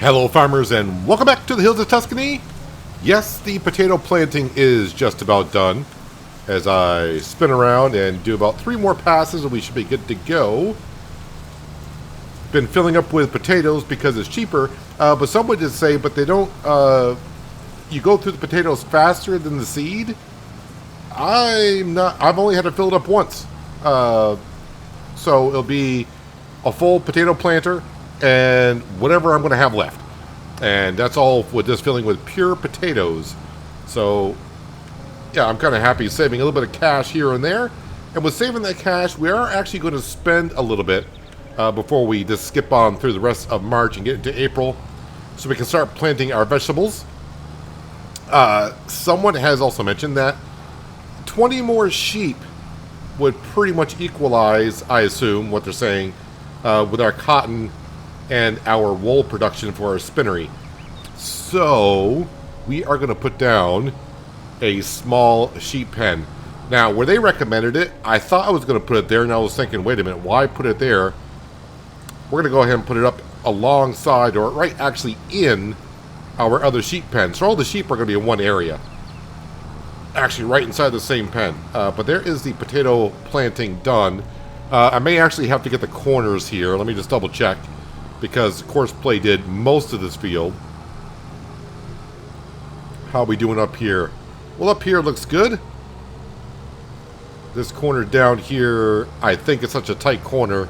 Hello farmers and welcome back to the hills of Tuscany. Yes, the potato planting is just about done. As I spin around and do about 3 more passes and we should be good to go. Been filling up with potatoes because it's cheaper, but some would just say, but they don't, you go through the potatoes faster than the seed. I've only had to fill it up once. So it'll be a full potato planter and whatever I'm going to have left. And that's all with this filling with pure potatoes. So, yeah, I'm kind of happy saving a little bit of cash here and there. And with saving that cash, we are actually going to spend a little bit before we just skip on through the rest of March and get into April. So we can start planting our vegetables. Someone has also mentioned that 20 more sheep would pretty much equalize, I assume, what they're saying, with our cotton and our wool production for our spinnery. So we are going to put down a small sheep pen. Now, where they recommended it, I thought I was going to put it there, and I was thinking, wait a minute, why put it there? We're going to go ahead and put it up alongside, or right actually in our other sheep pen. So all the sheep are going to be in one area. Actually, right inside the same pen. But there is the potato planting done. I may actually have to get the corners here. Let me just double check. Because Course Play did most of this field. How are we doing up here? Well, up here looks good. This corner down here, I think it's such a tight corner.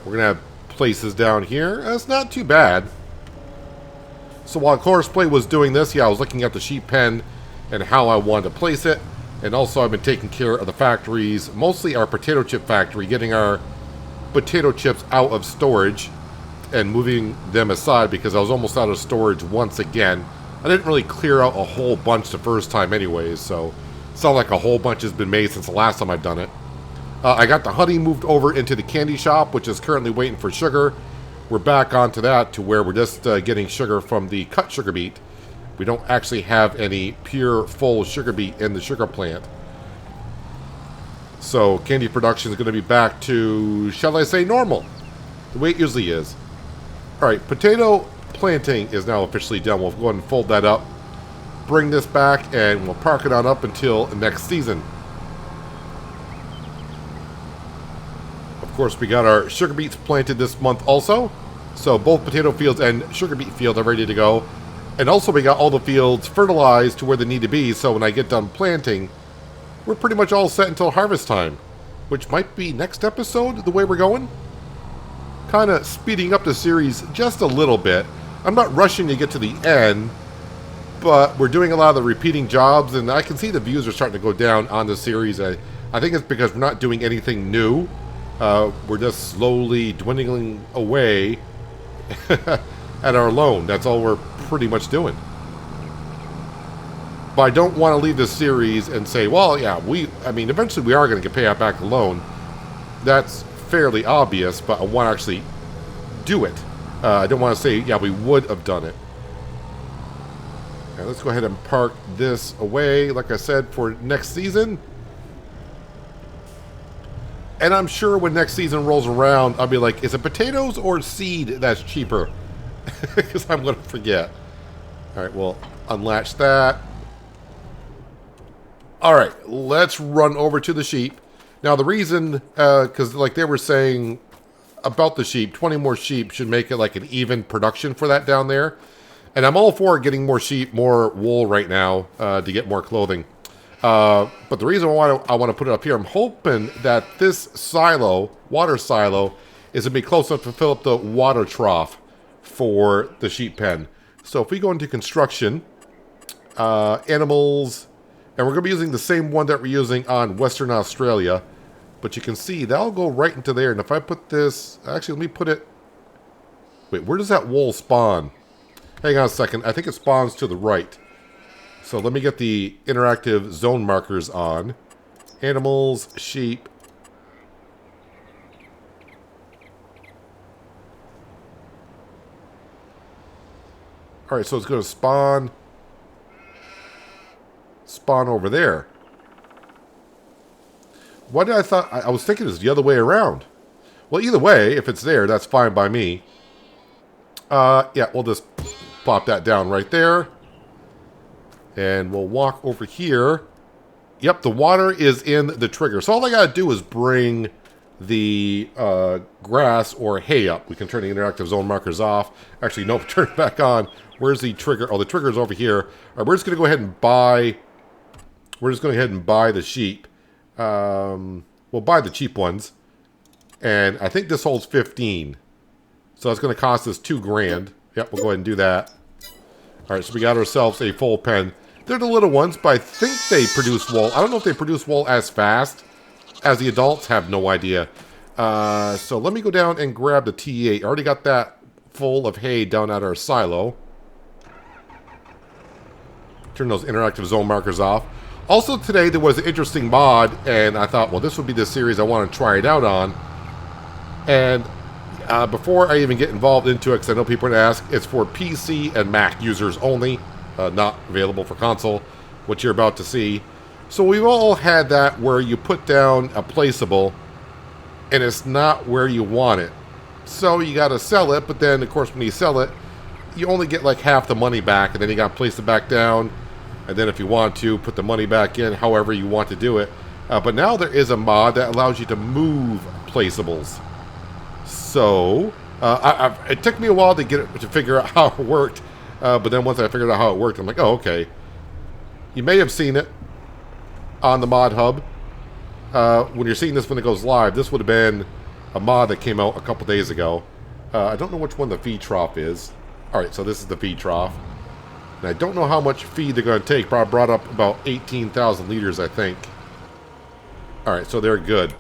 We're going to have places down here. That's not too bad. So while Course Play was doing this, yeah, I was looking at the sheep pen and how I wanted to place it. And also I've been taking care of the factories, mostly our potato chip factory, getting our potato chips out of storage and moving them aside because I was almost out of storage once again. I didn't really clear out a whole bunch the first time anyways, so it's not like a whole bunch has been made since the last time I've done it. I got the honey moved over into the candy shop, which is currently waiting for sugar. We're back onto that to where we're just getting sugar from the cut sugar beet. We don't actually have any pure full sugar beet in the sugar plant. So candy production is going to be back to, shall I say, normal, the way it usually is. Alright, potato planting is now officially done. We'll go ahead and fold that up, bring this back, and we'll park it on up until next season. Of course, we got our sugar beets planted this month also. So both potato fields and sugar beet fields are ready to go. And also we got all the fields fertilized to where they need to be. So when I get done planting, we're pretty much all set until harvest time. Which might be next episode, the way we're going. Kind of speeding up the series just a little bit. I'm not rushing to get to the end, but we're doing a lot of the repeating jobs, and I can see the views are starting to go down on the series. I think it's because we're not doing anything new. We're just slowly dwindling away at our loan. That's all we're pretty much doing. But I don't want to leave this series and say, well, yeah, eventually we are going to get paid back the loan. That's fairly obvious, but I want to actually do it. I don't want to say, yeah, we would have done it. Now, let's go ahead and park this away, like I said, for next season. And I'm sure when next season rolls around, I'll be like, is it potatoes or seed that's cheaper? Because I'm going to forget. Alright, we'll unlatch that. Alright, let's run over to the sheep. Now, the reason, because like they were saying about the sheep, 20 more sheep should make it like an even production for that down there. And I'm all for getting more sheep, more wool right now to get more clothing. But the reason I want to put it up here, I'm hoping that this silo, water silo, is going to be close enough to fill up the water trough for the sheep pen. So if we go into construction, animals, and we're going to be using the same one that we're using on Western Australia. But you can see, that'll go right into there. And if I put this... Actually, let me put it... Wait, where does that wool spawn? Hang on a second. I think it spawns to the right. So let me get the interactive zone markers on. Animals, sheep. Alright, so it's going to spawn over there. Why did I thought... I was thinking it was the other way around. Well, either way, if it's there, that's fine by me. Yeah, we'll just Pop that down right there. And we'll walk over here. Yep, the water is in the trigger. So all I got to do is bring the grass or hay up. We can turn the interactive zone markers off. Actually, nope, turn it back on. Where's the trigger? Oh, the trigger is over here. All right, we're just going to go ahead and buy... We're just going to go ahead and buy the sheep. We'll buy the cheap ones. And I think this holds 15. So it's going to cost us $2,000. Yep, we'll go ahead and do that. All right, so we got ourselves a full pen. They're the little ones, but I think they produce wool. I don't know if they produce wool as fast as the adults. Have no idea. So let me go down and grab the T8. I already got that full of hay down at our silo. Turn those interactive zone markers off. Also today there was an interesting mod, and I thought, well, this would be the series I want to try it out on. And before I even get involved into it, because I know people are going to ask, it's for PC and Mac users only. Not available for console, what you're about to see. So we've all had that where you put down a placeable and it's not where you want it. So you got to sell it, but then of course when you sell it, you only get like half the money back, and then you got to place it back down, and then if you want to, put the money back in, however you want to do it. But now there is a mod that allows you to move placeables. So it took me a while to figure out how it worked. But then once I figured out how it worked, I'm like, oh, okay. You may have seen it on the mod hub. When you're seeing this when it goes live, this would have been a mod that came out a couple days ago. I don't know which one the feed trough is. Alright, so this is the feed trough. And I don't know how much feed they're going to take. Probably brought up about 18,000 liters, I think. Alright, so they're good.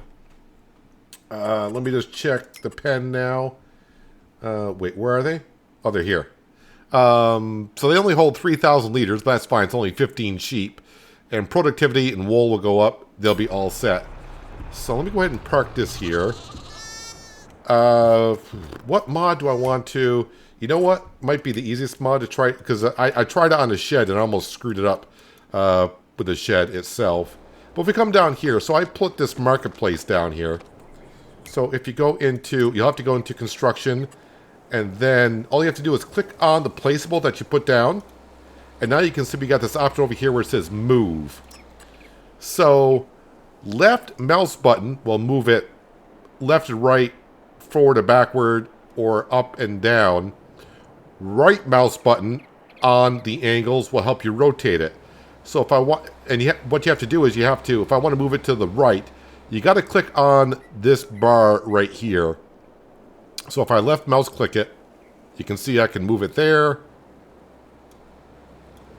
Let me just check the pen now. Wait, where are they? Oh, they're here. So they only hold 3,000 liters, but that's fine. It's only 15 sheep. And productivity and wool will go up. They'll be all set. So let me go ahead and park this here. What mod do I want to... You know what? Might be the easiest mod to try, because I tried it on the shed and I almost screwed it up with the shed itself. But if we come down here, so I put this marketplace down here. So if you go into... You'll have to go into construction... And then all you have to do is click on the placeable that you put down. And now you can see we got this option over here where it says move. So left mouse button will move it left and right, forward and backward, or up and down. Right mouse button on the angles will help you rotate it. So if I want, and what you have to do is you have to, if I want to move it to the right, you got to click on this bar right here. So if I left mouse click it, you can see I can move it there.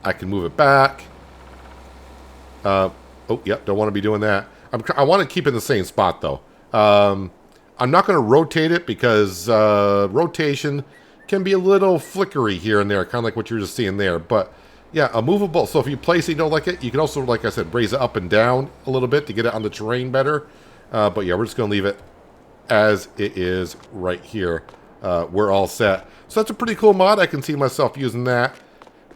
I can move it back. Oh, yep, don't want to be doing that. I want to keep it in the same spot, though. I'm not going to rotate it because rotation can be a little flickery here and there, kind of like what you're just seeing there. But, yeah, a movable. So if you place it, you don't like it, you can also, like I said, raise it up and down a little bit to get it on the terrain better. But, yeah, we're just going to leave it as it is right here. We're all set. So that's a pretty cool mod. I can see myself using that.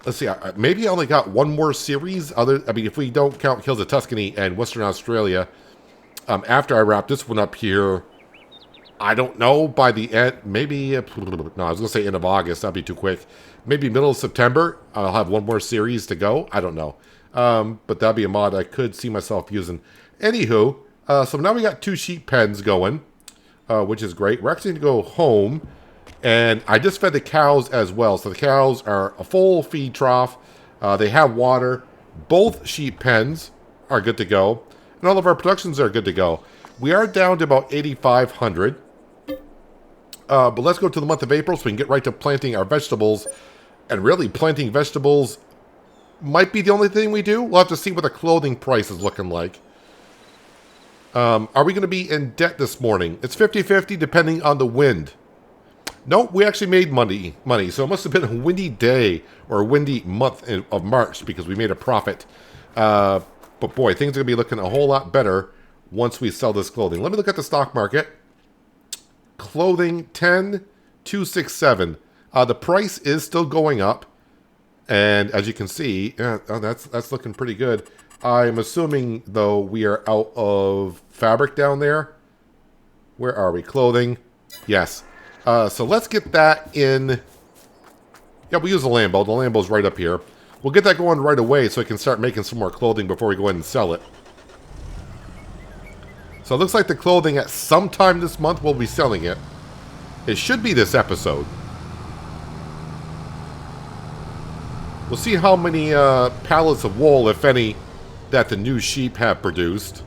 Let's see, maybe I only got one more series. I mean, if we don't count Hills of Tuscany and Western Australia, after I wrap this one up here, I don't know, by the end, maybe, no, I was going to say end of August. That'd be too quick. Maybe middle of September, I'll have one more series to go. I don't know. But that'd be a mod I could see myself using. Anywho, so now we got 2 sheep pens going. Which is great. We're actually going to go home, and I just fed the cows as well. So the cows are a full feed trough. They have water. Both sheep pens are good to go, and all of our productions are good to go. We are down to about 8,500. But let's go to the month of April so we can get right to planting our vegetables. And really, planting vegetables might be the only thing we do. We'll have to see what the clothing price is looking like. Are we going to be in debt this morning? It's 50-50 depending on the wind. No, we actually made money. So it must have been a windy day or a windy month of March because we made a profit. But boy, things are going to be looking a whole lot better once we sell this clothing. Let me look at the stock market. Clothing 10,267. The price is still going up. And as you can see, that's looking pretty good. I'm assuming, though, we are out of fabric down there. Where are we? Clothing. Yes. So let's get that in Yeah, we use the Lambo. The Lambo's right up here. We'll get that going right away so we can start making some more clothing before we go ahead and sell it. So it looks like the clothing at some time this month we'll be selling it. It should be this episode. We'll see how many pallets of wool, if any, that the new sheep have produced.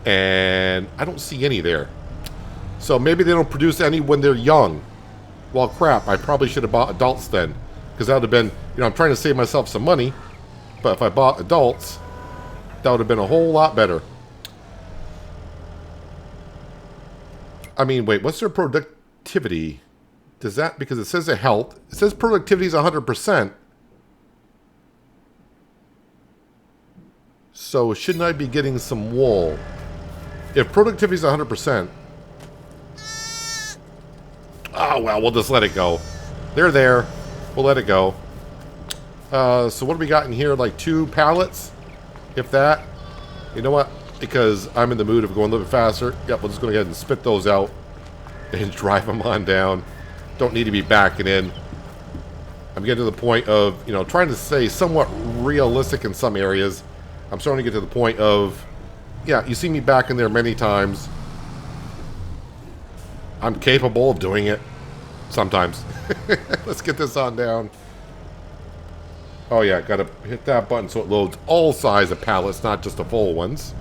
And I don't see any there. So maybe they don't produce any when they're young. Well, crap, I probably should have bought adults then. Because that would have been, you know, I'm trying to save myself some money. But if I bought adults, that would have been a whole lot better. I mean, wait, what's their productivity? Does that, because it says a health, it says productivity is 100%. So shouldn't I be getting some wool? If productivity is 100%. Oh, well, we'll just let it go. They're there. We'll let it go. So what do we got in here? Like 2 pallets? If that. You know what? Because I'm in the mood of going a little bit faster. Yep, we'll just go ahead and spit those out. And drive them on down. Don't need to be backing in. I'm getting to the point of, you know, trying to stay somewhat realistic in some areas. I'm starting to get to the point of, yeah, you see me back in there many times. I'm capable of doing it. Sometimes. Let's get this on down. Oh yeah, gotta hit that button so it loads all size of pallets, not just the full ones.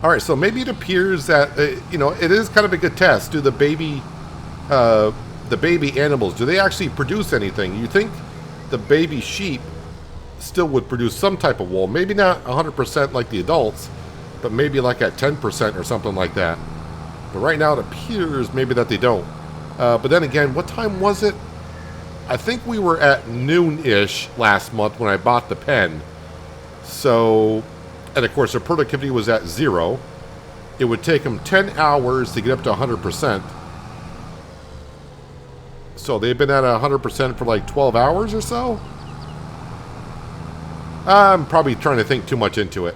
Alright, so maybe it appears that, you know, it is kind of a good test. Do the baby animals, do they actually produce anything? You think the baby sheep still would produce some type of wool. Maybe not 100% like the adults, but maybe like at 10% or something like that. But right now it appears maybe that they don't. But then again, what time was it? I think we were at noon-ish last month when I bought the pen. So, and of course their productivity was at 0. It would take them 10 hours to get up to 100%. So they've been at 100% for like 12 hours or so? I'm probably trying to think too much into it.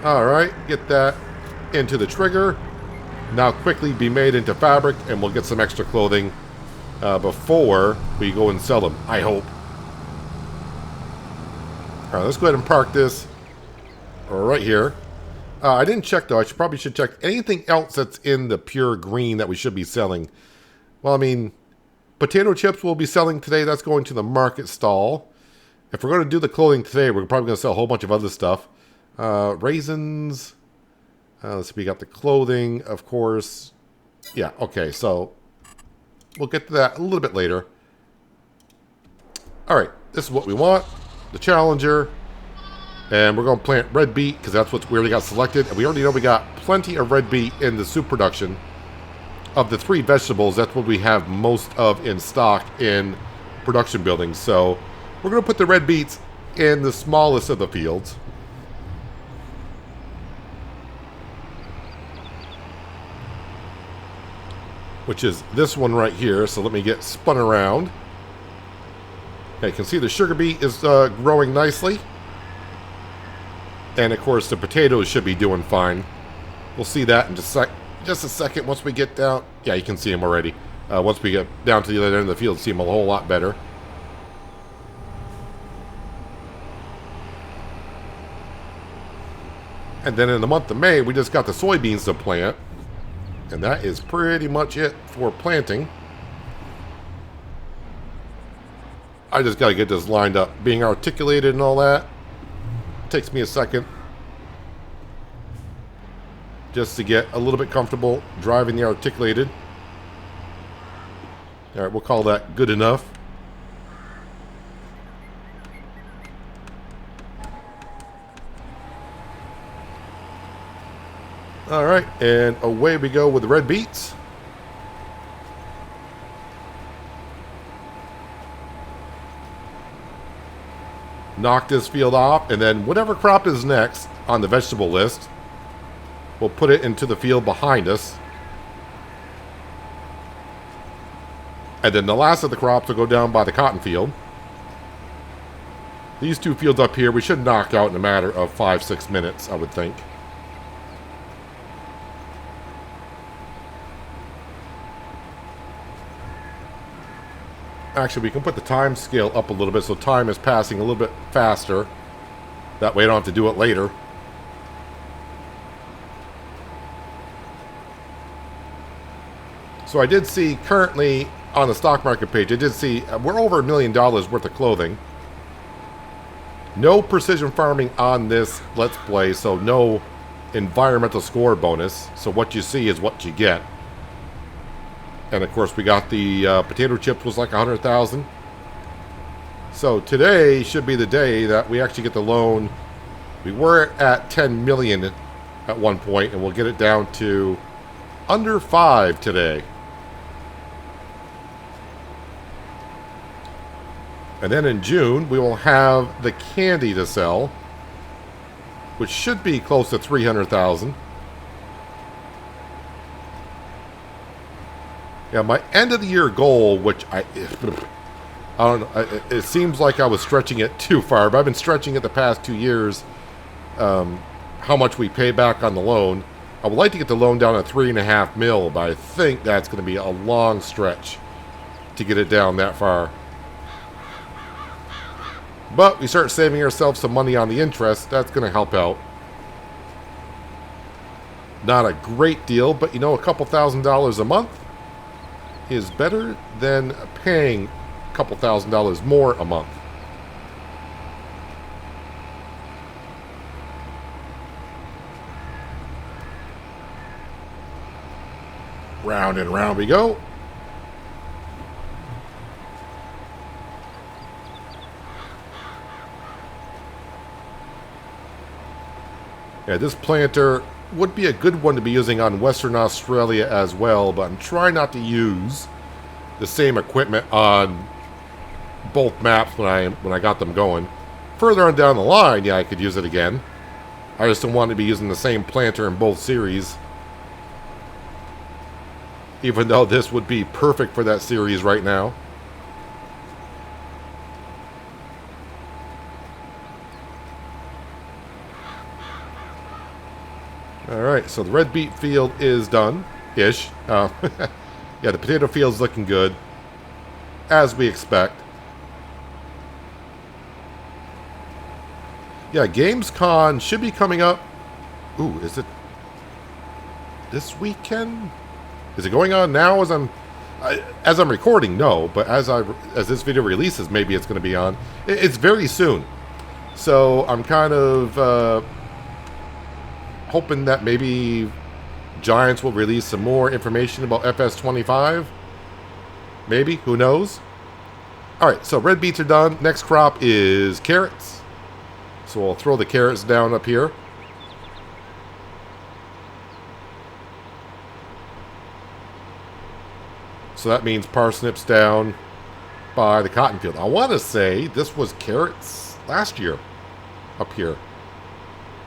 Alright, get that into the trigger. Now quickly be made into fabric and we'll get some extra clothing before we go and sell them, I hope. Alright, let's go ahead and park this right here. I didn't check though, probably should check anything else that's in the pure green that we should be selling. Well, I mean, potato chips we'll be selling today, that's going to the market stall. If we're going to do the clothing today, we're probably going to sell a whole bunch of other stuff. Raisins. Let's see, we got the clothing, of course. Yeah, okay, so we'll get to that a little bit later. Alright, this is what we want. The Challenger. And we're going to plant red beet, because that's what we already got selected. And we already know we got plenty of red beet in the soup production. Of the 3 vegetables, that's what we have most of in stock in production buildings. So we're going to put the red beets in the smallest of the fields. Which is this one right here. So let me get spun around. Okay, you can see the sugar beet is growing nicely. And of course the potatoes should be doing fine. We'll see that in just a second once we get down. Yeah, you can see them already. Once we get down to the other end of the field, see them a whole lot better. And then in the month of May, we just got the soybeans to plant. And that is pretty much it for planting. I just got to get this lined up. Being articulated and all that. Takes me a second. Just to get a little bit comfortable driving the articulated. Alright, we'll call that good enough. Alright, and away we go with the red beets. Knock this field off, and then whatever crop is next on the vegetable list, we'll put it into the field behind us. And then the last of the crops will go down by the cotton field. These 2 fields up here, we should knock out in a matter of 5-6 minutes, I would think. Actually, we can put the time scale up a little bit so time is passing a little bit faster. That way I don't have to do it later. So I did see currently on the stock market page, I did see we're over $1 million worth of clothing. No precision farming on this Let's Play, so no environmental score bonus. So what you see is what you get. And of course we got the potato chips was like 100,000. So today should be the day that we actually get the loan. We were at 10 million at one point, and we'll get it down to under 5 today. And then in June, we will have the candy to sell, which should be close to 300,000. Yeah, my end of the year goal, which I don't know, it seems like I was stretching it too far, but I've been stretching it the past 2 years, how much we pay back on the loan. I would like to get the loan down at 3.5 mil, but I think that's going to be a long stretch to get it down that far. But we start saving ourselves some money on the interest. That's going to help out. Not a great deal, but you know, a couple $1,000s a month is better than paying a couple $1,000s more a month. Round and round we go. Yeah, this planter would be a good one to be using on Western Australia as well, but I'm trying not to use the same equipment on both maps when I got them going. Further on down the line, yeah, I could use it again. I just don't want to be using the same planter in both series. Even though this would be perfect for that series right now. Alright, so the red beet field is done-ish. Yeah, the potato field's looking good. As we expect. Yeah, Gamescom should be coming up. Ooh, is it this weekend? Is it going on now as I'm recording? No, but as this video releases, maybe it's going to be on. It's very soon. So I'm kind of hoping that maybe Giants will release some more information about FS25. Maybe, who knows? Alright, so red beets are done. Next crop is carrots. So we'll throw the carrots down up here. So that means parsnips down by the cotton field. I want to say this was carrots last year up here.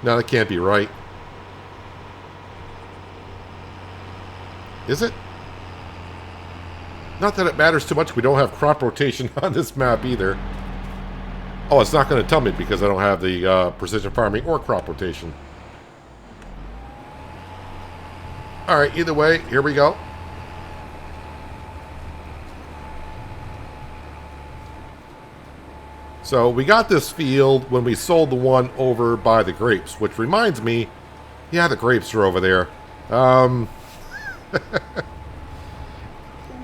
No, that can't be right. Is it? Not that it matters too much. We don't have crop rotation on this map either. Oh, it's not going to tell me because I don't have the precision farming or crop rotation. Alright, either way, here we go. So we got this field when we sold the one over by the grapes, which reminds me, yeah, the grapes are over there.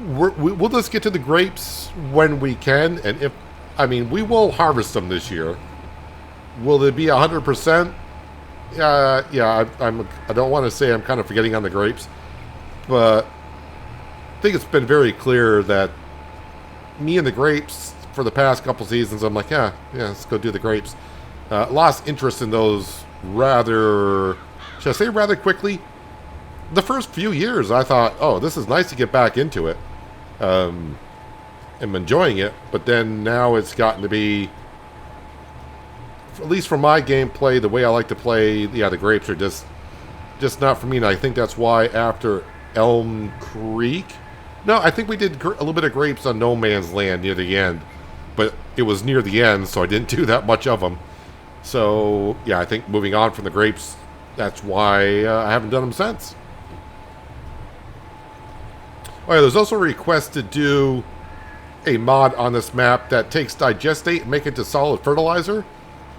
We'll just get to the grapes when we can, and we will harvest them this year. Will it be 100%? Yeah, I don't want to say I'm kind of forgetting on the grapes, but I think it's been very clear that me and the grapes for the past couple seasons, I'm like, yeah, let's go do the grapes. Lost interest in those rather, should I say rather quickly? The first few years, I thought, oh, this is nice to get back into it. I'm enjoying it, but then now it's gotten to be, at least for my gameplay, the way I like to play, yeah, the grapes are just not for me, and I think that's why after Elm Creek, no, I think we did a little bit of grapes on No Man's Land near the end, but it was near the end, so I didn't do that much of them. So, yeah, I think moving on from the grapes, that's why I haven't done them since. Oh yeah, there's also a request to do a mod on this map that takes digestate and make it to solid fertilizer.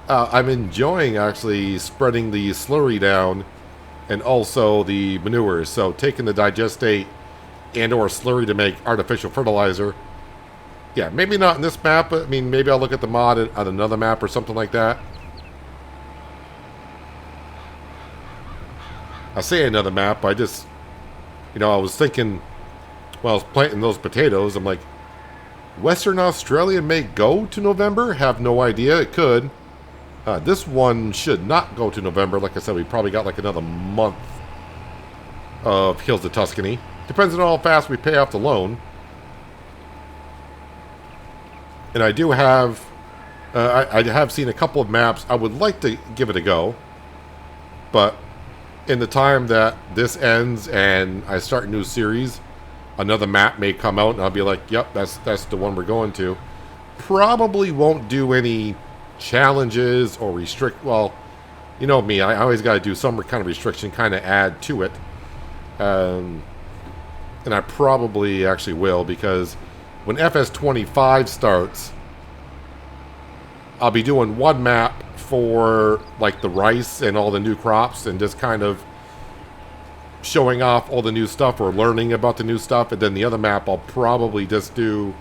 I'm enjoying actually spreading the slurry down and also the manures. So taking the digestate and or slurry to make artificial fertilizer. Yeah, maybe not in this map, but I mean, maybe I'll look at the mod on another map or something like that. I say another map, I just, I was thinking, while I was planting those potatoes, I'm like, Western Australia may go to November? Have no idea, it could. This one should not go to November. Like I said, we probably got like another month of Hills of Tuscany. Depends on how fast we pay off the loan. And I do have, I have seen a couple of maps. I would like to give it a go. But in the time that this ends and I start a new series, another map may come out and I'll be like, yep, that's the one we're going to. Probably won't do any challenges or restrict. Well, you know me, I always got to do some kind of restriction, kind of add to it. And I probably actually will, because when FS25 starts, I'll be doing one map for like the rice and all the new crops and just kind of showing off all the new stuff or learning about the new stuff. And then the other map I'll probably just do,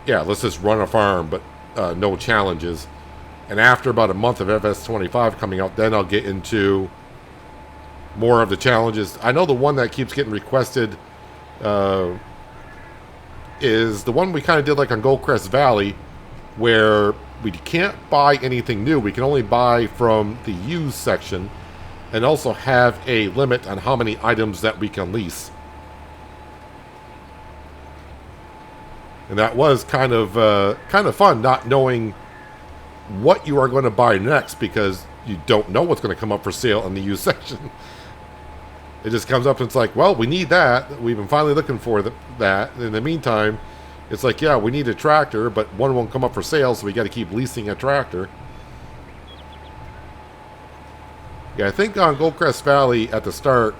yeah, let's just run a farm, but no challenges. And after about a month of FS25 coming out, then I'll get into more of the challenges. I know the one that keeps getting requested is the one we kind of did like on Goldcrest Valley, where we can't buy anything new. We can only buy from the used section, and also have a limit on how many items that we can lease. And that was kind of fun, not knowing what you are going to buy next, because you don't know what's going to come up for sale in the used section. It just comes up and it's like, well, we need that. We've been finally looking for that. In the meantime, it's like, yeah, we need a tractor, but one won't come up for sale, so we got to keep leasing a tractor. Yeah, I think on Goldcrest Valley at the start,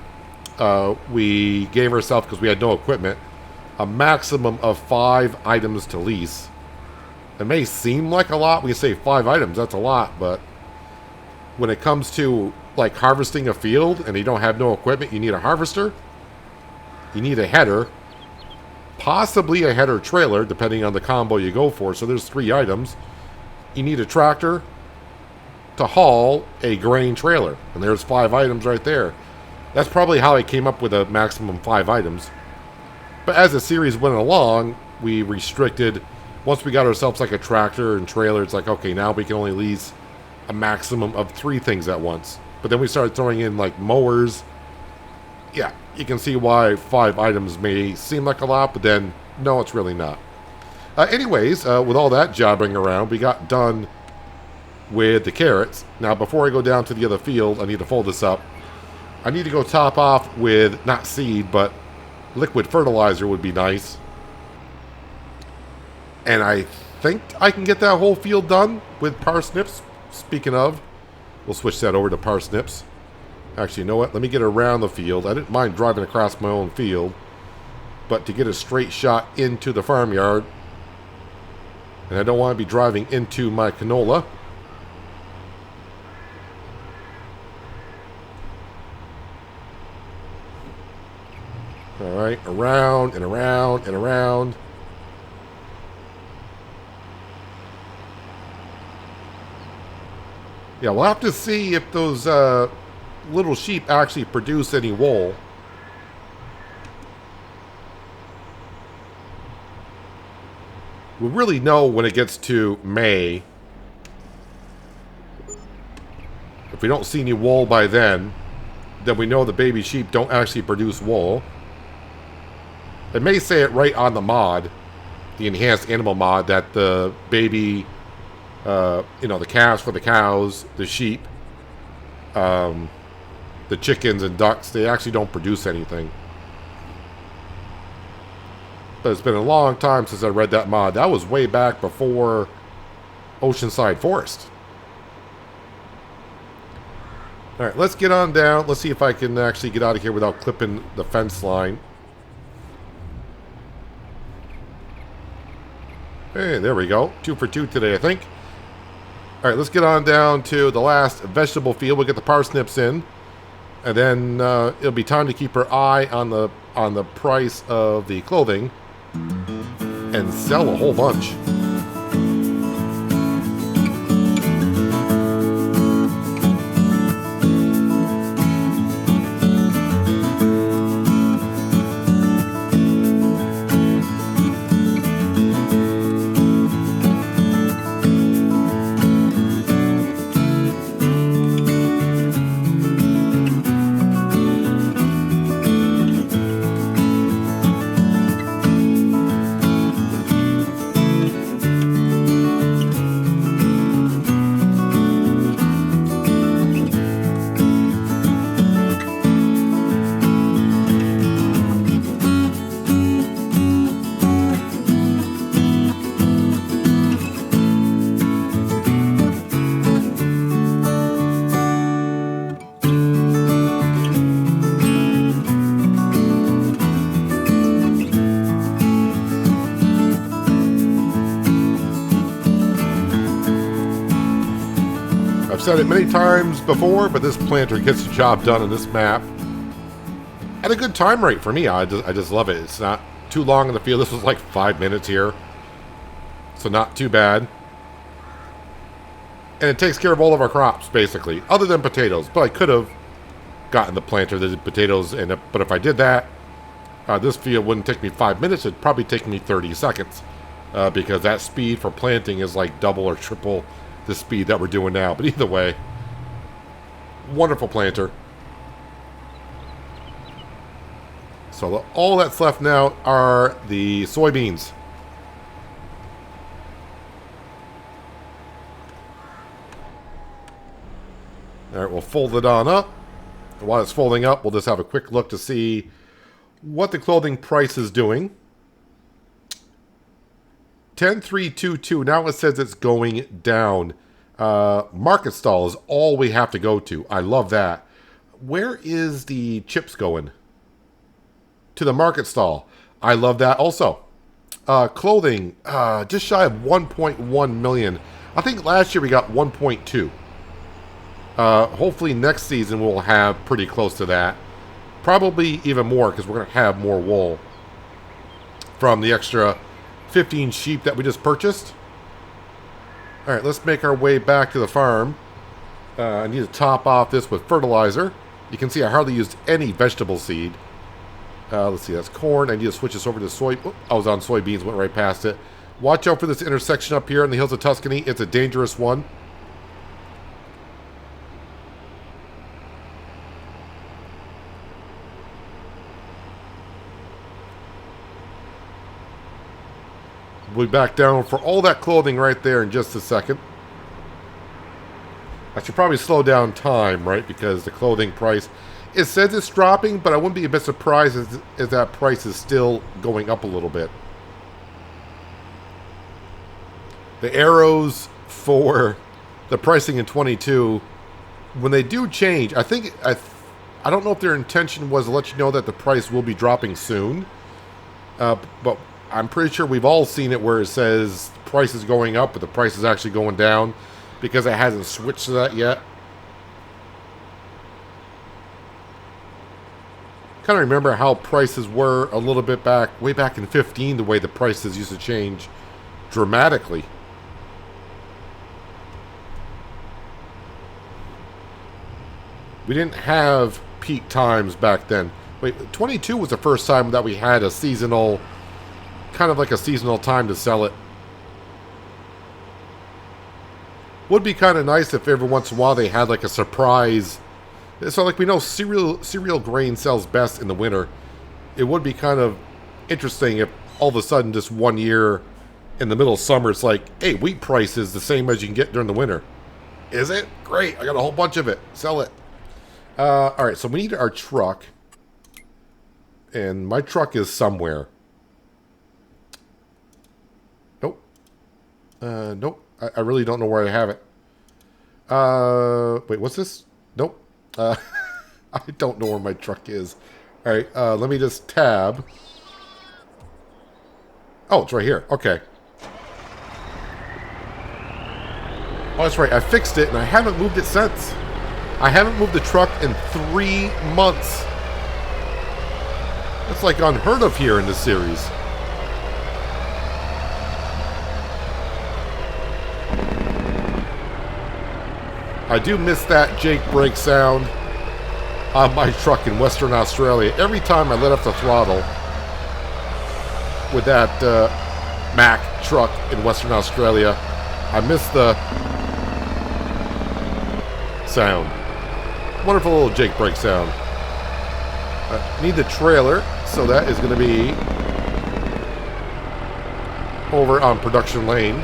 we gave ourselves, because we had no equipment, a maximum of 5 items to lease. It may seem like a lot. We say 5 items, that's a lot, but when it comes to like harvesting a field and you don't have no equipment, you need a harvester, you need a header, possibly a header trailer, depending on the combo you go for. So there's 3 items. You need a tractor to haul a grain trailer, and there's 5 items right there. That's probably how I came up with a maximum 5 items. But as the series went along, we restricted. Once we got ourselves like a tractor and trailer, it's like, okay, now we can only lease a maximum of 3 things at once. But then we started throwing in like mowers. Yeah, you can see why 5 items may seem like a lot, but then no, it's really not. Anyways, with all that jobbing around, we got done with the carrots. Now, before I go down to the other field, I need to fold this up. I need to go top off with, not seed, but liquid fertilizer would be nice. And I think I can get that whole field done with parsnips. Speaking of, we'll switch that over to parsnips. Actually, you know what? Let me get around the field. I didn't mind driving across my own field, but to get a straight shot into the farmyard, and I don't want to be driving into my canola. Alright, around and around and around. Yeah, we'll have to see if those little sheep actually produce any wool. We'll really know when it gets to May. If we don't see any wool by then we know the baby sheep don't actually produce wool. It may say it right on the mod, the enhanced animal mod, that the baby, the calves for the cows, the sheep, the chickens and ducks, they actually don't produce anything. But it's been a long time since I read that mod. That was way back before Oceanside Forest. Alright, let's get on down. Let's see if I can actually get out of here without clipping the fence line. Hey, there we go. 2 for 2 today, I think. All right, let's get on down to the last vegetable field. We'll get the parsnips in, and then it'll be time to keep our eye on the price of the clothing and sell a whole bunch. I've said it many times before, but this planter gets the job done on this map at a good time rate for me. I just love it. It's not too long in the field. This was like 5 minutes here, so not too bad. And it takes care of all of our crops, basically, other than potatoes. But I could have gotten the planter that did potatoes in it. But if I did that, this field wouldn't take me 5 minutes. It'd probably take me 30 seconds. Because that speed for planting is like double or triple the speed that we're doing now. But either way, wonderful planter. So all that's left now are the soybeans. All right, we'll fold it on up. And while it's folding up, we'll just have a quick look to see what the clothing price is doing. 10,322. Now it says it's going down. Market stall is all we have to go to. I love that. Where is the chips going? To the market stall. I love that also. Clothing, just shy of 1.1 million. I think last year we got 1.2. Hopefully next season we'll have pretty close to that. Probably even more because we're going to have more wool from the extra 15 sheep that we just purchased. All right, let's make our way back to the farm. I need to top off this with fertilizer. You can see I hardly used any vegetable seed. Let's see, that's corn. I need to switch this over to soy. Oop, I was on soybeans, went right past it. Watch out for this intersection up here in the hills of Tuscany. It's a dangerous one. We'll be back down for all that clothing right there in just a second. I should probably slow down time, right? Because the clothing price, it says it's dropping, but I wouldn't be a bit surprised if that price is still going up a little bit. The arrows for the pricing in 22, when they do change, I don't know if their intention was to let you know that the price will be dropping soon. But I'm pretty sure we've all seen it where it says the price is going up, but the price is actually going down because it hasn't switched to that yet. Kind of remember how prices were a little bit back, way back in 15, the way the prices used to change dramatically. We didn't have peak times back then. Wait, 22 was the first time that we had a seasonal, kind of like a seasonal time to sell it. Would be kind of nice if every once in a while they had like a surprise. So like we know cereal grain sells best in the winter. It would be kind of interesting if all of a sudden just one year in the middle of summer it's like, hey, wheat price is the same as you can get during the winter. Is it? Great, I got a whole bunch of it. Sell it. Alright, so we need our truck. And my truck is somewhere. Nope. Nope. I really don't know where I have it. Wait, what's this? Nope. I don't know where my truck is. Alright, let me just tab. Oh, it's right here. Okay. Oh, that's right. I fixed it, and I haven't moved it since. I haven't moved the truck in 3 months. That's like unheard of here in this series. I do miss that Jake brake sound on my truck in Western Australia. Every time I let off the throttle with that Mack truck in Western Australia, I miss the sound. Wonderful little Jake brake sound. I need the trailer, so that is going to be over on production lane.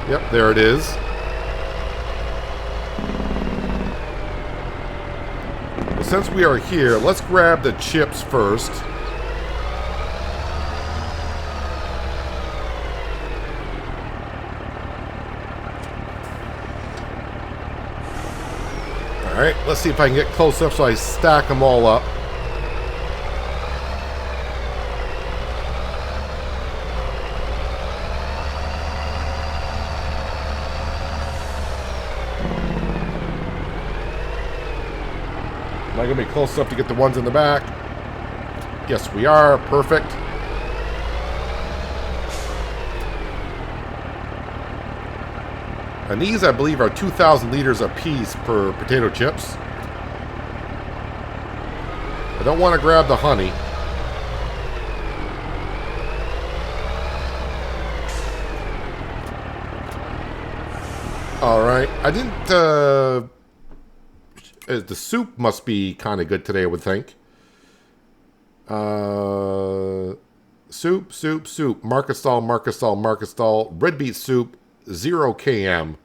Yep, there it is. Well, since we are here, let's grab the chips first. Alright, let's see if I can get close enough so I stack them all up. Am I going to be close enough to get the ones in the back? Yes, we are. Perfect. And these, I believe, are 2,000 liters a piece per potato chips. I don't want to grab the honey. Alright. I didn't... the soup must be kind of good today, I would think. Soup. Market stall. Red beet soup, 0 km.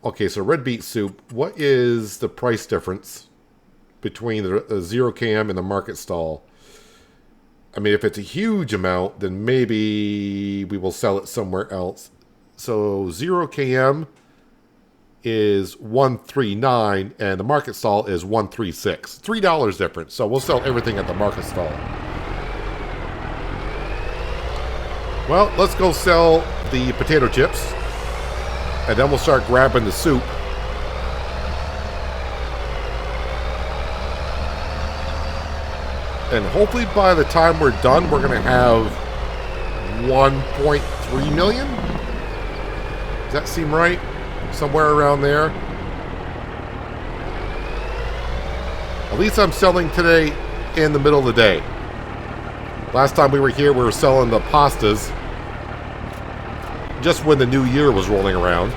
Okay, so red beet soup. What is the price difference between the 0 km and the market stall? I mean, if it's a huge amount, then maybe we will sell it somewhere else. So 0 km is 139 and the market stall is 136. $3 difference. So we'll sell everything at the market stall. Well, let's go sell the potato chips and then we'll start grabbing the soup. And hopefully by the time we're done, we're going to have 1.3 million. Does that seem right? Somewhere around there. At least I'm selling today in the middle of the day. Last time we were here, we were selling the pastas just when the new year was rolling around.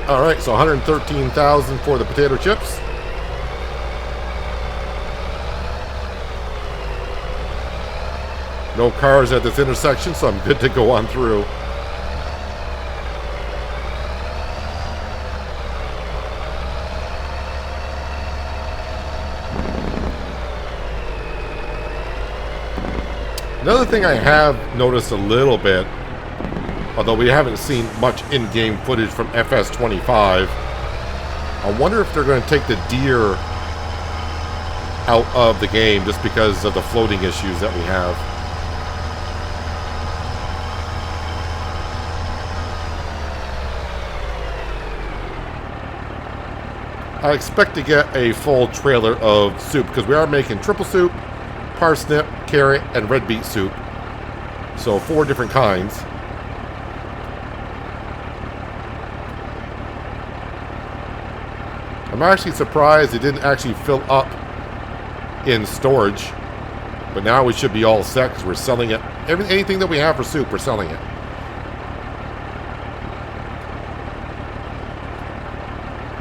Alright, so 113,000 for the potato chips. No cars at this intersection, so I'm good to go on through. Another thing I have noticed a little bit, although we haven't seen much in-game footage from FS25, I wonder if they're going to take the deer out of the game just because of the floating issues that we have. I expect to get a full trailer of soup because we are making triple soup, parsnip, carrot, and red beet soup. So 4 different kinds. I'm actually surprised it didn't actually fill up in storage. But now we should be all set because we're selling it. Anything that we have for soup, we're selling it.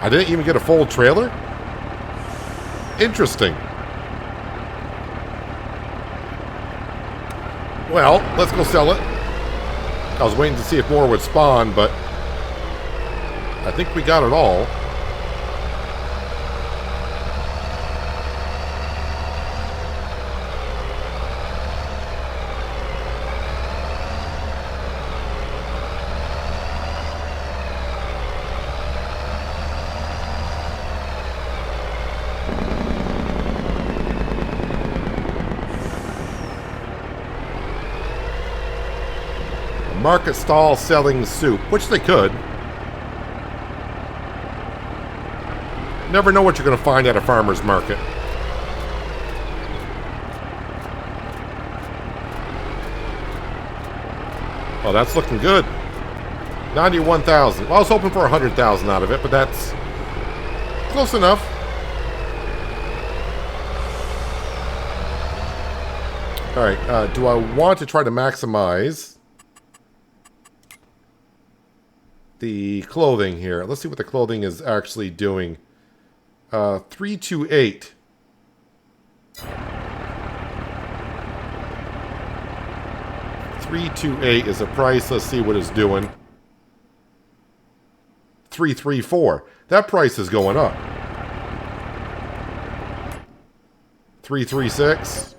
I didn't even get a full trailer? Interesting. Well, let's go sell it. I was waiting to see if more would spawn, but I think we got it all. Market stall selling soup, which they could. Never know what you're going to find at a farmer's market. Oh, that's looking good. 91,000. Well, I was hoping for 100,000 out of it, but that's close enough. All right, do I want to try to maximize the clothing here? Let's see what the clothing is actually doing. 328. $328 is the price. Let's see what it's doing. 334. That price is going up. 336.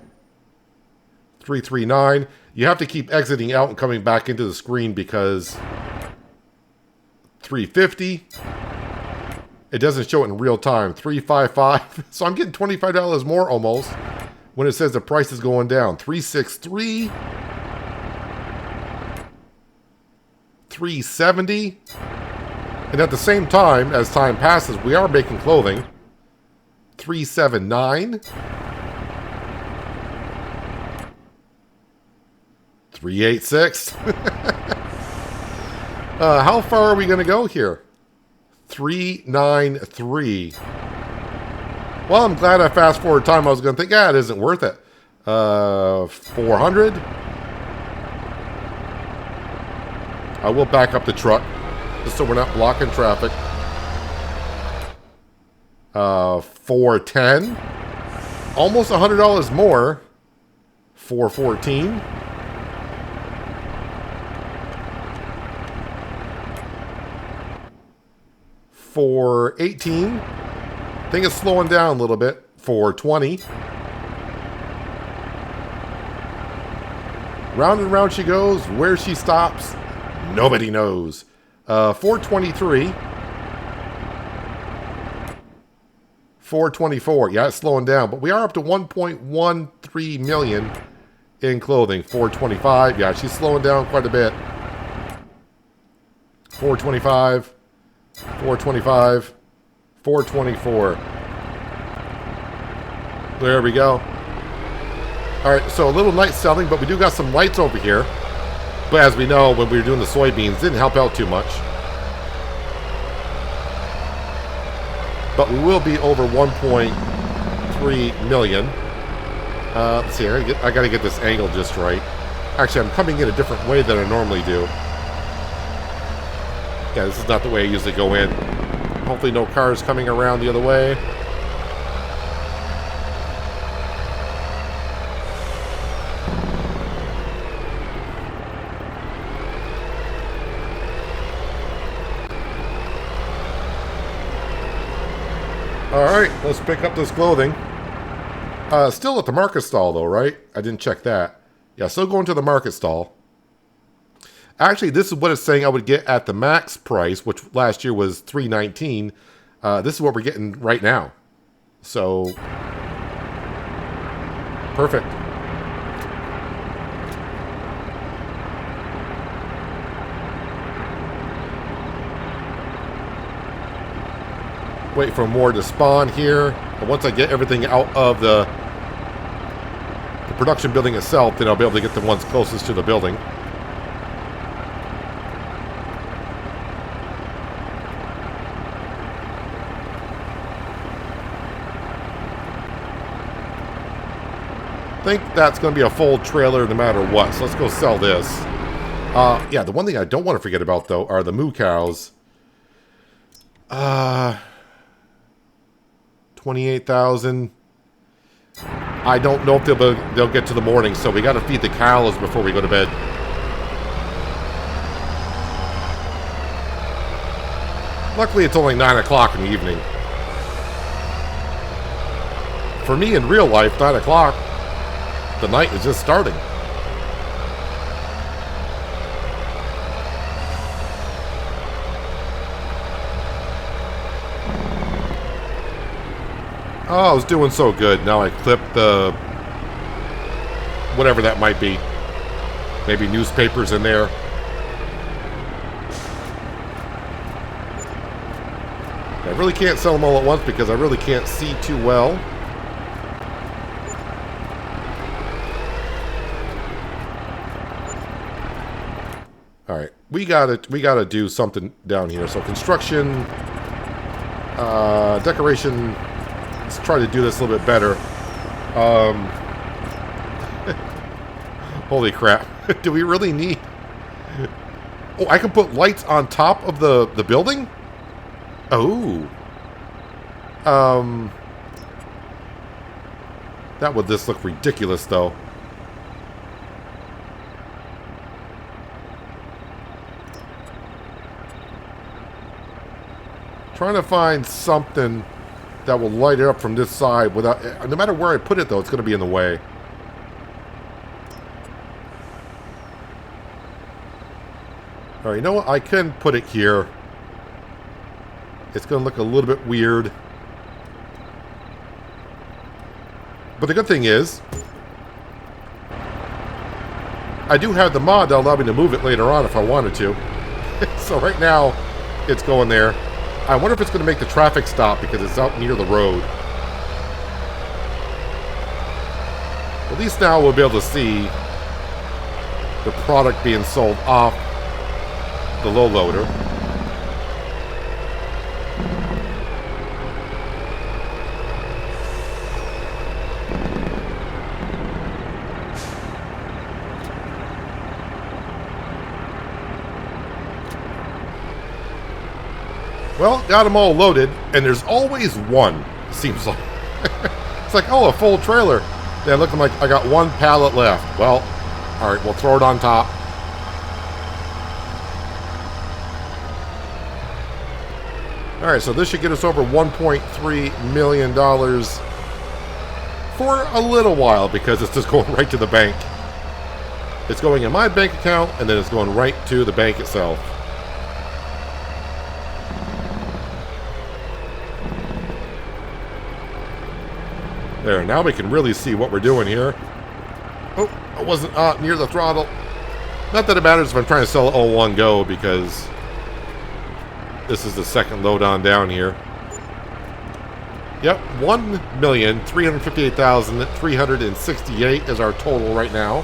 339. You have to keep exiting out and coming back into the screen because 350. It doesn't show it in real time. 355. So I'm getting $25 more almost when it says the price is going down. 363. 370. And at the same time, as time passes, we are making clothing. 379. 386. How far are we going to go here? 393. Well, I'm glad I fast forward time. I was going to think, it isn't worth it. 400. I will back up the truck just so we're not blocking traffic. 410. Almost $100 more. 414. 418. I think it's slowing down a little bit. 420. Round and round she goes. Where she stops, nobody knows. 423. 424. Yeah, it's slowing down, but we are up to 1.13 million in clothing. 425. Yeah, she's slowing down quite a bit. 425. 425. 424. There we go. Alright, so a little night selling, but we do got some lights over here. But as we know, when we were doing the soybeans, didn't help out too much. But we will be over 1.3 million. Let's see, I got to get this angle just right. Actually, I'm coming in a different way than I normally do. Yeah, this is not the way I usually go in. Hopefully no cars coming around the other way. Alright, let's pick up this clothing. Still at the market stall though, right? I didn't check that. Yeah, still going to the market stall. Actually, this is what it's saying I would get at the max price, which last year was $319. This is what we're getting right now. So, perfect. Wait for more to spawn here. And once I get everything out of the production building itself, then I'll be able to get the ones closest to the building. I think that's going to be a full trailer no matter what. So let's go sell this. Yeah, the one thing I don't want to forget about, though, are the moo cows. 28,000. I don't know if they'll get to the morning, so we got to feed the cows before we go to bed. Luckily, it's only 9 o'clock in the evening. For me, in real life, 9 o'clock, the night is just starting. Oh, I was doing so good. Now I clipped the... whatever that might be. Maybe newspapers in there. I really can't sell them all at once because I really can't see too well. All right, we gotta do something down here. So construction, decoration. Let's try to do this a little bit better. Holy crap! Do we really need? Oh, I can put lights on top of the building. Oh. That would just look ridiculous, though. Trying to find something that will light it up from this side without... No matter where I put it, though, it's going to be in the way. Alright, you know what? I can put it here. It's going to look a little bit weird. But the good thing is, I do have the mod that allow me to move it later on if I wanted to. So right now, it's going there. I wonder if it's going to make the traffic stop because it's out near the road. At least now we'll be able to see the product being sold off the low loader. Well, got them all loaded, and there's always one, seems like. It's like, oh, a full trailer. Then looking like I got one pallet left. Well, all right, we'll throw it on top. All right, so this should get us over $1.3 million for a little while because it's just going right to the bank. It's going in my bank account, and then it's going right to the bank itself. There, now we can really see what we're doing here. Oh, I wasn't near the throttle. Not that it matters if I'm trying to sell it all in one go, because this is the second load on down here. Yep, 1,358,368 is our total right now.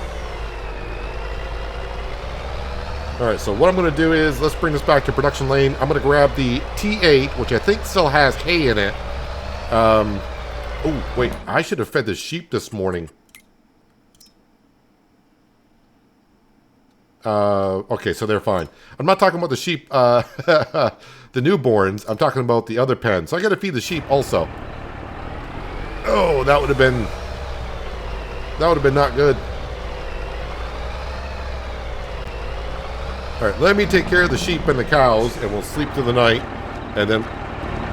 Alright, so what I'm going to do is, let's bring this back to production lane. I'm going to grab the T8, which I think still has hay in it. Oh, wait, I should have fed the sheep this morning. Okay, so they're fine. I'm not talking about the sheep, the newborns. I'm talking about the other pen. So I got to feed the sheep also. Oh, that would have been not good. All right, let me take care of the sheep and the cows, and we'll sleep through the night, and then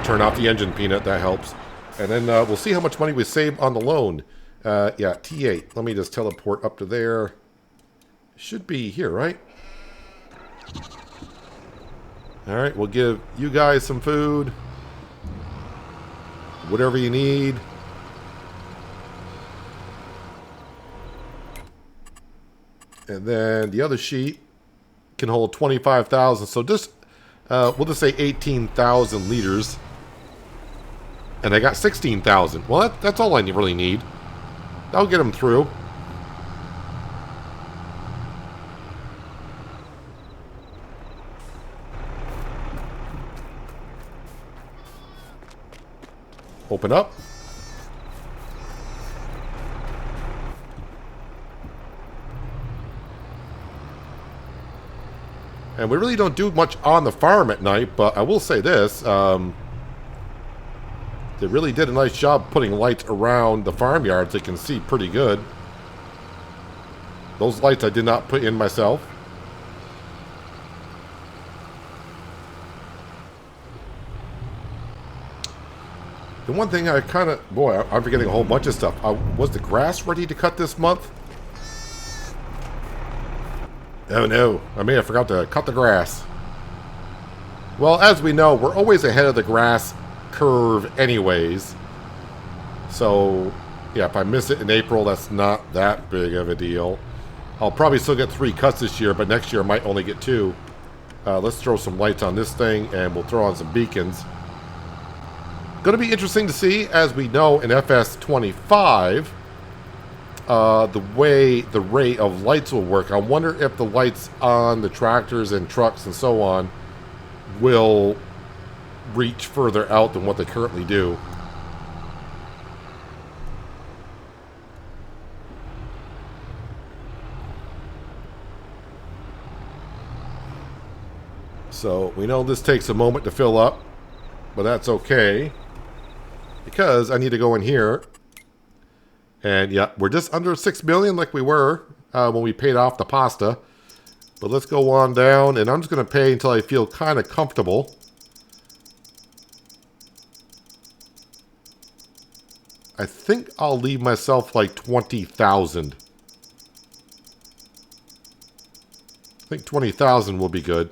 turn off the engine, Peanut. That helps. And then we'll see how much money we save on the loan. Yeah, T8. Let me just teleport up to there. Should be here, right? All right, we'll give you guys some food. Whatever you need. And then the other sheet can hold 25,000. So just, we'll just say 18,000 liters. And I got 16,000. Well, that's all I really need. That'll get them through. Open up. And we really don't do much on the farm at night, but I will say this. They really did a nice job putting lights around the farmyard so you can see pretty good. Those lights I did not put in myself. The one thing I kind of... Boy, I'm forgetting a whole bunch of stuff. Was the grass ready to cut this month? Oh no, I may have forgot to cut the grass. Well, as we know, we're always ahead of the grass curve anyways. So, yeah, if I miss it in April, that's not that big of a deal. I'll probably still get 3 cuts this year, but next year I might only get 2. Let's throw some lights on this thing, and we'll throw on some beacons. Going to be interesting to see, as we know in FS25, the way the rate of lights will work. I wonder if the lights on the tractors and trucks and so on will reach further out than what they currently do. So we know this takes a moment to fill up, but that's okay, because I need to go in here. And yeah, we're just under 6 million like we were when we paid off the pasta. But let's go on down, and I'm just going to pay until I feel kind of comfortable. I think I'll leave myself like 20,000. I think 20,000 will be good.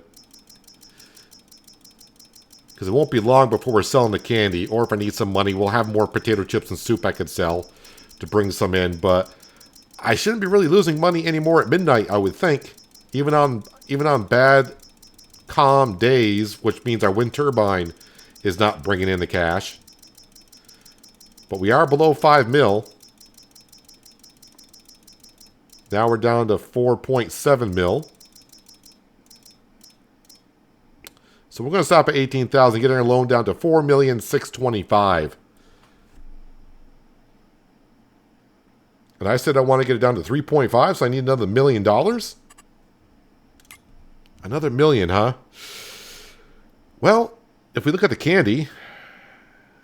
Because it won't be long before we're selling the candy. Or if I need some money, we'll have more potato chips and soup I could sell to bring some in. But I shouldn't be really losing money anymore at midnight, I would think. Even on bad, calm days, which means our wind turbine is not bringing in the cash. But we are below 5 mil. Now we're down to 4.7 mil. So we're going to stop at 18,000, getting our loan down to 4,625,000. And I said I want to get it down to 3.5, so I need another $1 million. Another million, huh? Well, if we look at the candy,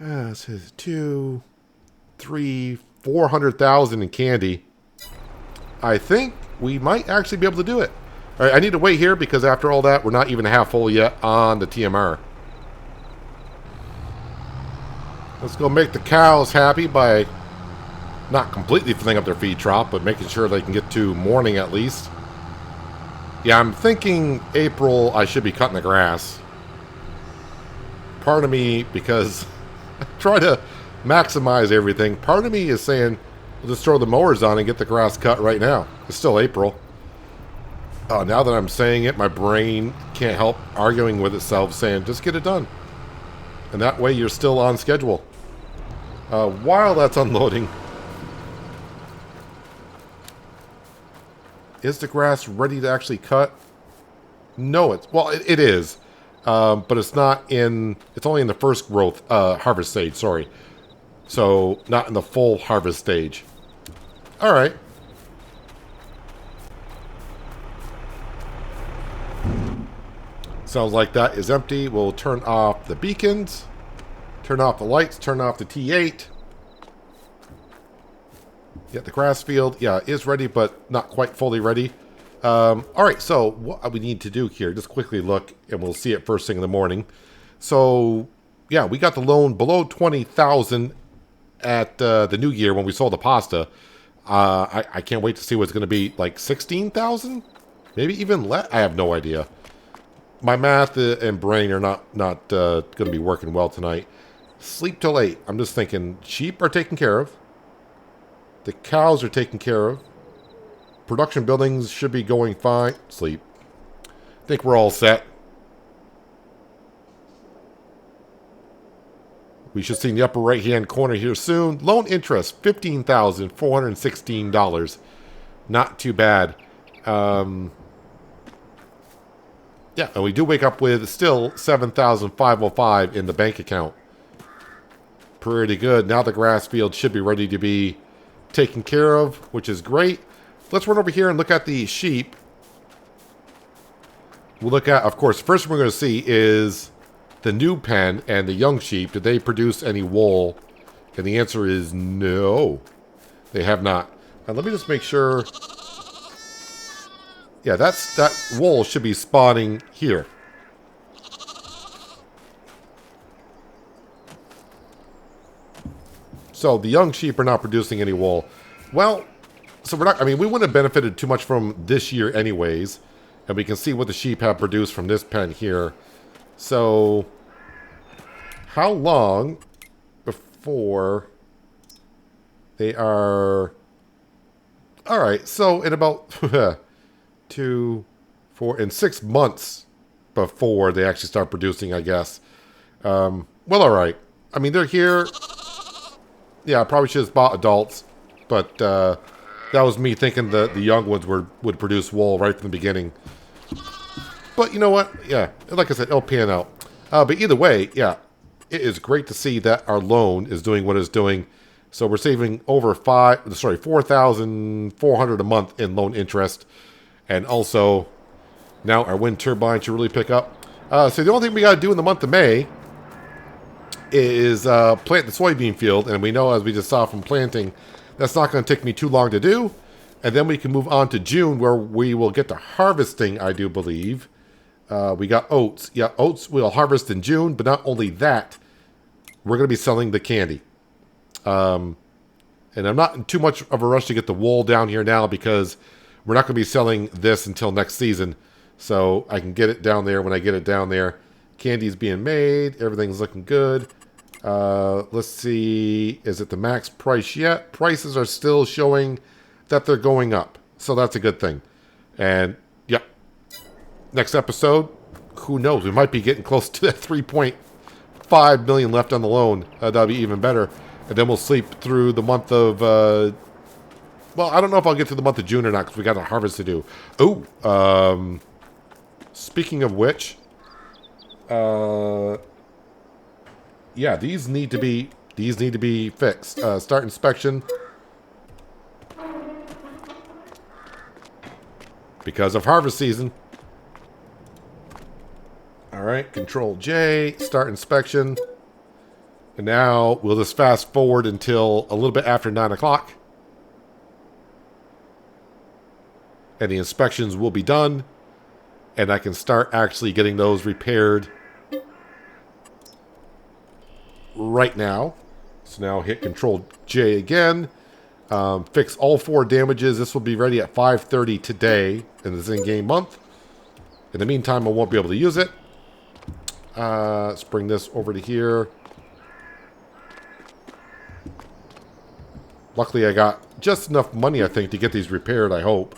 it says 2, 3, 400,000 in candy. I think we might actually be able to do it. All right, I need to wait here because after all that, we're not even half full yet on the TMR. Let's go make the cows happy by not completely filling up their feed trough, but making sure they can get to morning at least. Yeah, I'm thinking April I should be cutting the grass. Part of me, because I try to maximize everything, part of me is saying, we'll just throw the mowers on and get the grass cut right now. It's still April. Now that I'm saying it, my brain can't help arguing with itself, saying, just get it done. And that way you're still on schedule. While that's unloading, is the grass ready to actually cut? No, it is. But it's not in, it's only in the first growth, harvest stage, sorry. So, not in the full harvest stage. Alright. Sounds like that is empty. We'll turn off the beacons, turn off the lights, turn off the T8. Yeah, the grass field, yeah, is ready, but not quite fully ready. Alright, so what we need to do here, just quickly look, and we'll see it first thing in the morning. So, yeah, we got the loan below 20,000 at the new year when we sold the pasta. I can't wait to see what's going to be, like 16,000? Maybe even less? I have no idea. My math and brain are not going to be working well tonight. Sleep till 8. I'm just thinking sheep are taken care of. The cows are taken care of. Production buildings should be going fine. Sleep. I think we're all set. We should see in the upper right-hand corner here soon. Loan interest, $15,416. Not too bad. Yeah, and we do wake up with still $7,505 in the bank account. Pretty good. Now the grass field should be ready to be taken care of, which is great. Let's run over here and look at the sheep. We'll look at, of course, first we're going to see is the new pen and the young sheep. Did they produce any wool? And the answer is no. They have not. Now let me just make sure. Yeah, that wool should be spawning here. So the young sheep are not producing any wool. Well, so we're not, I mean, we wouldn't have benefited too much from this year anyways. And we can see what the sheep have produced from this pen here. So, how long before they are... Alright, so in about 2, 4, in 6 months before they actually start producing, I guess. Well, alright. I mean, they're here. Yeah, I probably should have bought adults, but that was me thinking the young ones would produce wool right from the beginning. But you know what? Yeah, like I said, it'll pan out. But either way, yeah, it is great to see that our loan is doing what it's doing. So we're saving over 4,400 a month in loan interest, and also now our wind turbine should really pick up. So the only thing we got to do in the month of May is plant the soybean field, and we know, as we just saw from planting, that's not going to take me too long to do. And then we can move on to June, where we will get to harvesting, I do believe. We got oats. Yeah, oats we'll harvest in June, but not only that, we're going to be selling the candy. And I'm not in too much of a rush to get the wool down here now, because we're not going to be selling this until next season. So I can get it down there when I get it down there. Candy's being made. Everything's looking good. Let's see. Is it the max price yet? Prices are still showing that they're going up. So that's a good thing. And, yeah. Next episode, who knows? We might be getting close to that 3.5 million left on the loan. That'll be even better. And then we'll sleep through the month of... well, I don't know if I'll get to the month of June or not, because we got a harvest to do. Oh, speaking of which... yeah, these need to be fixed. Start inspection. Because of harvest season. Alright, Control J, start inspection. And now we'll just fast forward until a little bit after 9 o'clock. And the inspections will be done. And I can start actually getting those repaired right now. So now hit Control J again. Fix all 4 damages. This will be ready at 5:30 today in this in-game month. In the meantime, I won't be able to use it. Let's bring this over to here. Luckily, I got just enough money, I think, to get these repaired, I hope.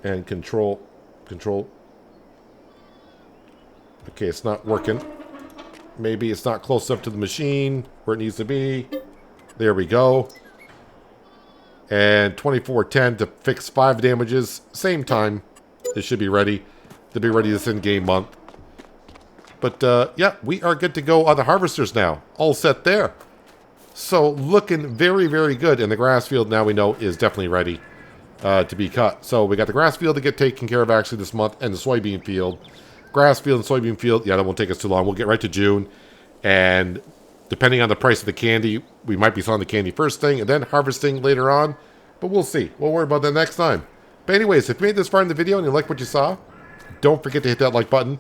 And control. Okay, it's not working. Maybe it's not close up to the machine where it needs to be. There we go. And 2410 to fix 5 damages. Same time. It should be ready. To be ready this in-game month. But, yeah, we are good to go on the harvesters now. All set there. So, looking very, very good. And the grass field, now we know, is definitely ready to be cut. So, we got the grass field to get taken care of actually this month. And the soybean field. Grass field and soybean field, yeah, that won't take us too long. We'll get right to June. And depending on the price of the candy, we might be selling the candy first thing and then harvesting later on. But we'll see. We'll worry about that next time. But anyways, if you made this far in the video and you like what you saw, don't forget to hit that like button.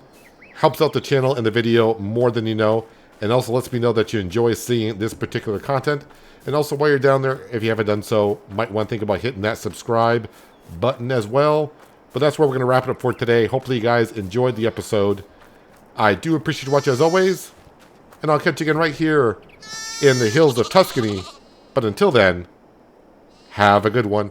Helps out the channel and the video more than you know. And also lets me know that you enjoy seeing this particular content. And also while you're down there, if you haven't done so, might want to think about hitting that subscribe button as well. But that's where we're going to wrap it up for today. Hopefully you guys enjoyed the episode. I do appreciate you watching as always. And I'll catch you again right here in the hills of Tuscany. But until then, have a good one.